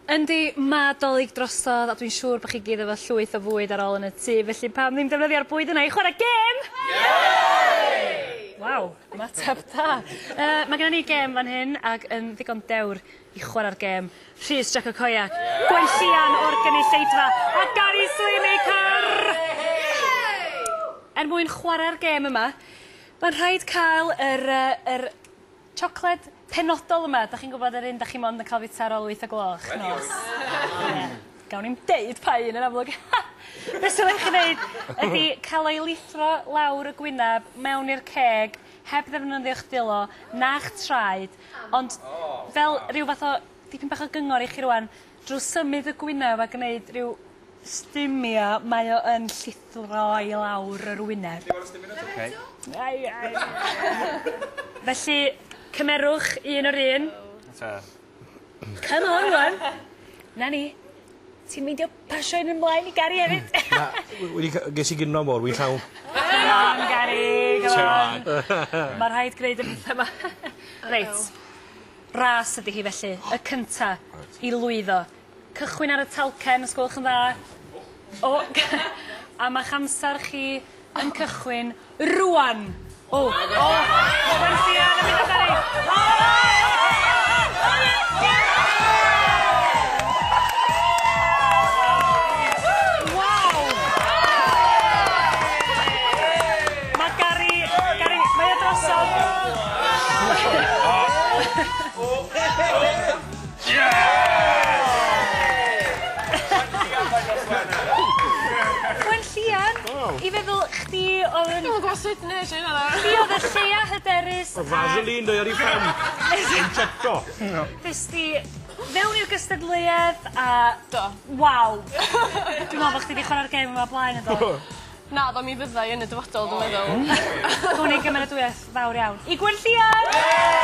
Yndi, ma' Dolig drosodd, a dwi'n siŵr bod chi gyd efo llwyth o fwyd ar ôl yn y tŷ, felly pam ddim defnyddio'r bwyd yna i chwarae gêm? Waw, ymateb da. Mae gennym ni gêm fan hyn, ac yn ddigon dewr i chwarae'r gêm. Rhys Jac o Coiac, Gwenllian o'r gynulleidfa, a Gary Swaymaker! Er mwyn chwarae'r gêm yma, mae'n rhaid cael yr siocled penodol yma. Da chi'n gwybod yr un da chi mond yn cael fita ar ôl 8 o gloch nos? Gawn ni'n deud pa un yn amlwg. Be sy'n chi wneud ydy cael o'i lithro lawr y gwyneb mewn i'r ceg, heb ddefnyddio'ch dilo, na'ch traed, ond fel rhyw fath o dipyn bach o gyngor i chi rwan, drwy symud y gwyneb a gwneud rhyw stumio, mae o yn llithro i lawr yr wyneb. Felly, cymerwch un o'r un. Come on, rwan. Na ni. Ti'n meindio pasio un ymlaen i Gary hefyd? Na, ges i gynno mor, wy'n llawn. Come on, Gary, come on. Mae rhaid gwneud y beth yma. Reit, ras ydy hi felly, y cynta i lwyddo. Cychwyn ar y talcen, os gwelwch yn dda. A ma'ch amser chi yn cychwyn rwan. Gwenllian yn mynd o Gary. Gwenllian, i feddwl chdi oedd yn... Dwi'n gwybod sut nes i yna. Chdi oedd y lleia hyderus... O Vaseline, dwi ar ei ffem. Injecto. Festi fewn i'r gystadleuaeth a... Do. Waw. Dwi'n meddwl bod chdi wedi chwarae'r gêm yma blaen y do. Na, do mi fyddai yn y dyfodol, dwi'n meddwl. Dwi'n ei gymeradwyaeth fawr iawn. I Gwenllian!